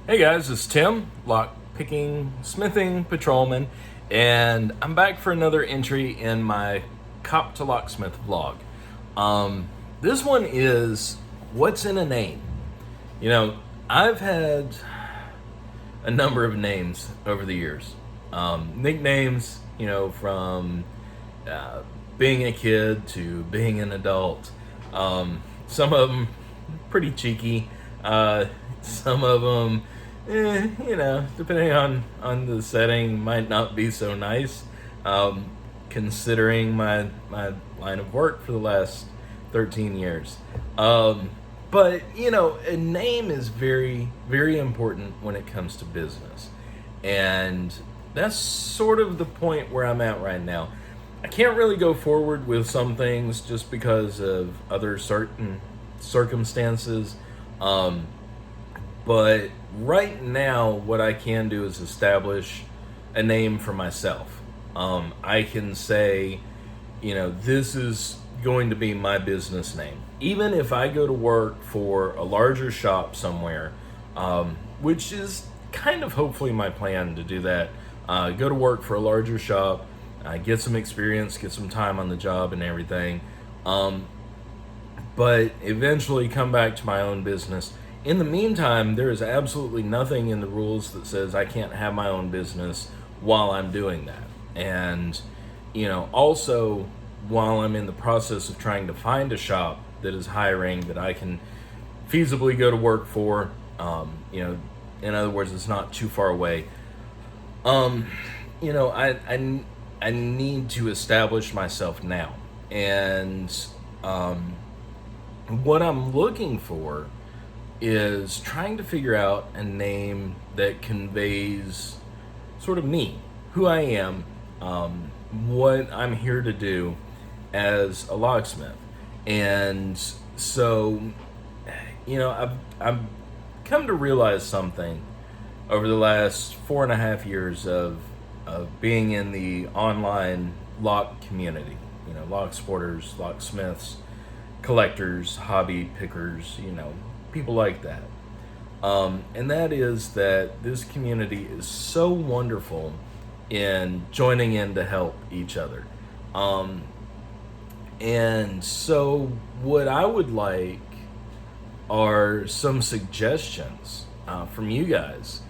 Hey guys, it's Tim, lock picking, smithing patrolman, and I'm back for another entry in my Cop to Locksmith vlog. This one is what's in a name. You know, I've had a number of names over the years. Nicknames, from being a kid to being an adult. Some of them pretty cheeky. Some of them, depending on the setting, might not be so nice. Considering my line of work for the last 13 years. But, a name is very, very important when it comes to business. And that's sort of the point where I'm at right now. I can't really go forward with some things just because of other certain circumstances. But right now, what I can do is establish a name for myself. I can say, this is going to be my business name. Even if I go to work for a larger shop somewhere, which is kind of hopefully my plan to do that. Go to work for a larger shop, get some experience, get some time on the job and everything. But eventually come back to my own business. In the meantime, there is absolutely nothing in the rules that says I can't have my own business while I'm doing that. And, also while I'm in the process of trying to find a shop that is hiring that I can feasibly go to work for, in other words, it's not too far away. I need to establish myself now. And what I'm looking for is trying to figure out a name that conveys sort of me, who I am, what I'm here to do as a locksmith. And so, I've come to realize something over the last 4.5 years of being in the online lock community. Lock sporters, locksmiths, collectors, hobby pickers, people like that. And that is that this community is so wonderful in joining in to help each other. And so what I would like are some suggestions from you guys.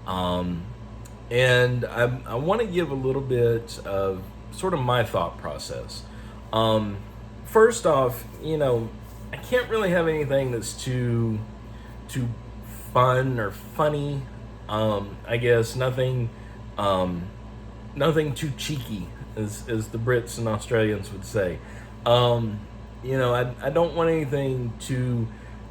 And I want to give a little bit of sort of my thought process. First off, I can't really have anything that's too fun or funny. I guess nothing too cheeky, as the Brits and Australians would say. I don't want anything too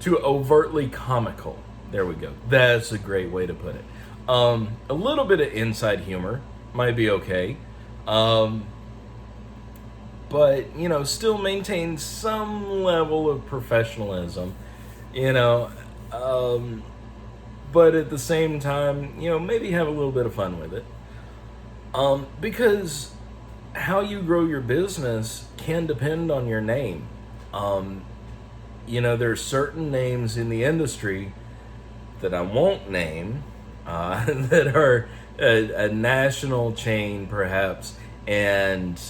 overtly comical. There we go. That's a great way to put it. A little bit of inside humor might be okay. But, still maintain some level of professionalism, but at the same time, maybe have a little bit of fun with it. Because how you grow your business can depend on your name. There are certain names in the industry that I won't name, that are a national chain perhaps, and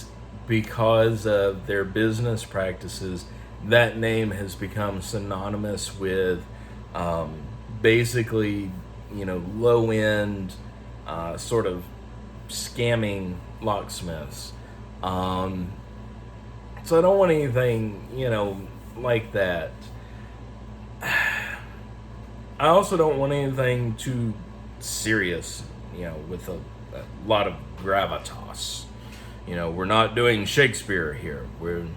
because of their business practices, that name has become synonymous with basically, low-end sort of scamming locksmiths. So I don't want anything, like that. I also don't want anything too serious, with a lot of gravitas. We're not doing Shakespeare here. We're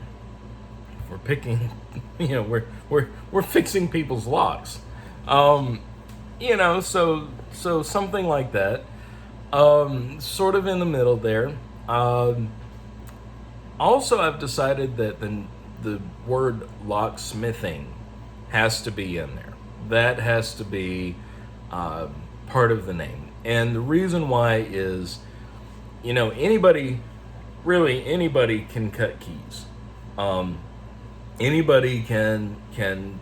picking, we're fixing people's locks. So something like that. Sort of in the middle there. Also, I've decided that the word locksmithing has to be in there. That has to be part of the name. And the reason why is, anybody can cut keys. Anybody can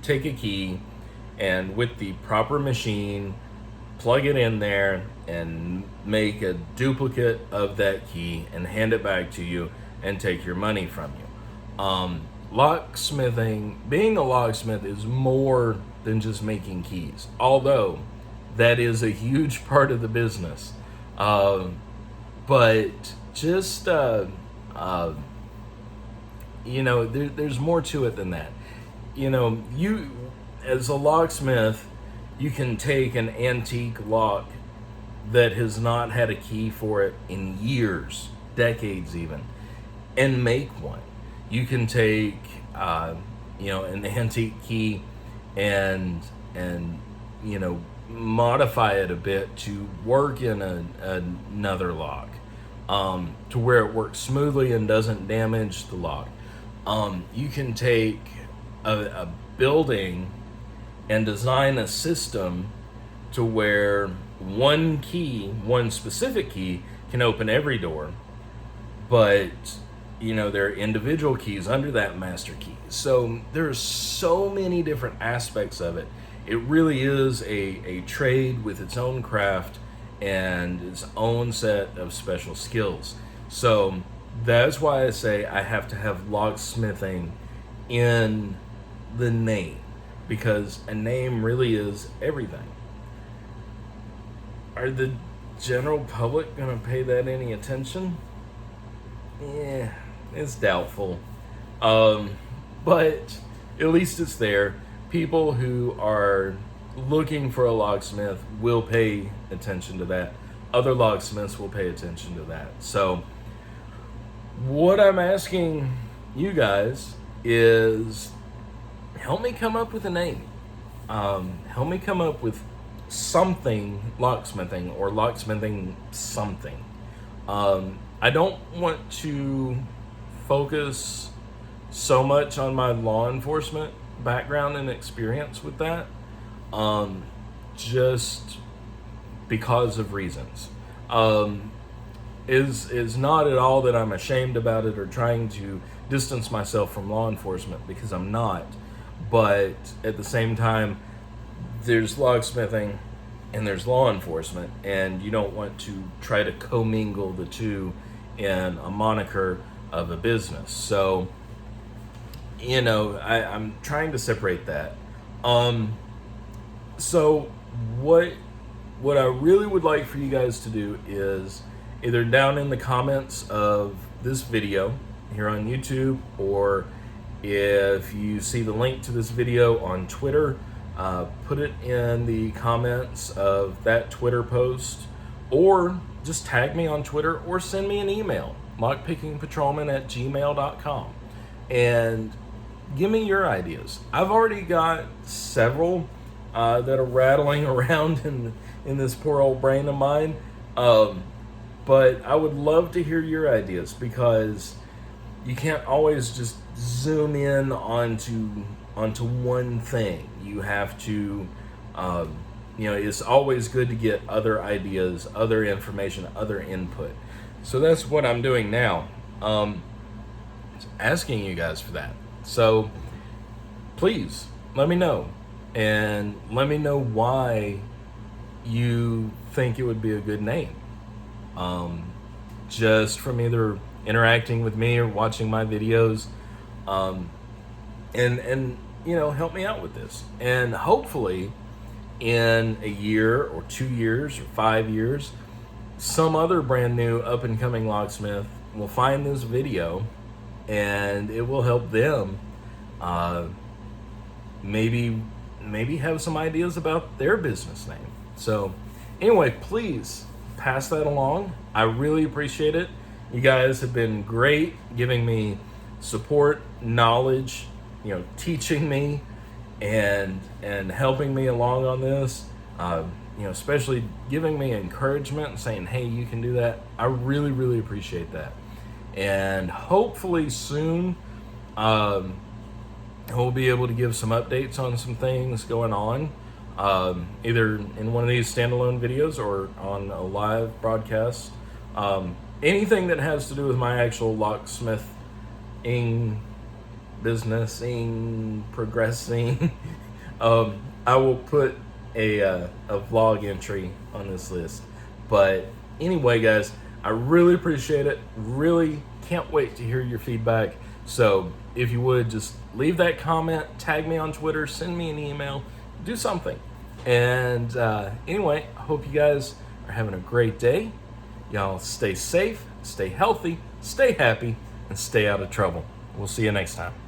take a key and with the proper machine plug it in there and make a duplicate of that key and hand it back to you and take your money from you. Locksmithing, being a locksmith is more than just making keys, although that is a huge part of the business. But just, there's more to it than that. You, as a locksmith, you can take an antique lock that has not had a key for it in years, decades even, and make one. You can take, an antique key and modify it a bit to work in another lock, to where it works smoothly and doesn't damage the lock. You can take a building and design a system to where one specific key can open every door, but there are individual keys under that master key. So there's so many different aspects of it. It really is a trade with its own craft and its own set of special skills. So that's why I say I have to have locksmithing in the name, because a name really is everything. Are the general public going to pay that any attention? Yeah, it's doubtful. But at least it's there. People who are looking for a locksmith will pay attention to that. Other locksmiths will pay attention to that. So what I'm asking you guys is help me come up with a name. Help me come up with something locksmithing or locksmithing something. I don't want to focus so much on my law enforcement background and experience with that, just because of reasons. Is not at all that I'm ashamed about it or trying to distance myself from law enforcement, because I'm not. But at the same time, there's locksmithing and there's law enforcement, and you don't want to try to commingle the two in a moniker of a business. So, I'm trying to separate that. So what I really would like for you guys to do is either down in the comments of this video here on YouTube, or if you see the link to this video on Twitter, put it in the comments of that Twitter post, or just tag me on Twitter, or send me an email, lockpickingpatrolman@gmail.com, and give me your ideas. I've already got several that are rattling around in this poor old brain of mine, but I would love to hear your ideas, because you can't always just zoom in onto one thing. You have to, it's always good to get other ideas, other information, other input. So that's what I'm doing now, asking you guys for that. So please let me know, and let me know why you think it would be a good name, just from either interacting with me or watching my videos, and help me out with this. And hopefully in a year or 2 years or 5 years, some other brand new up and coming locksmith will find this video, and it will help them maybe have some ideas about their business name. So anyway, please pass that along. I really appreciate it. You guys have been great giving me support, knowledge, teaching me and helping me along on this, especially giving me encouragement and saying, hey, you can do that. I really, really appreciate that. And hopefully soon, we'll be able to give some updates on some things going on, either in one of these standalone videos or on a live broadcast. Anything that has to do with my actual locksmithing businessing, progressing, I will put a vlog entry on this list. But anyway, guys, I really appreciate it. Really can't wait to hear your feedback. So if you would, just leave that comment, tag me on Twitter, send me an email, do something. And anyway, I hope you guys are having a great day. Y'all stay safe, stay healthy, stay happy, and stay out of trouble. We'll see you next time.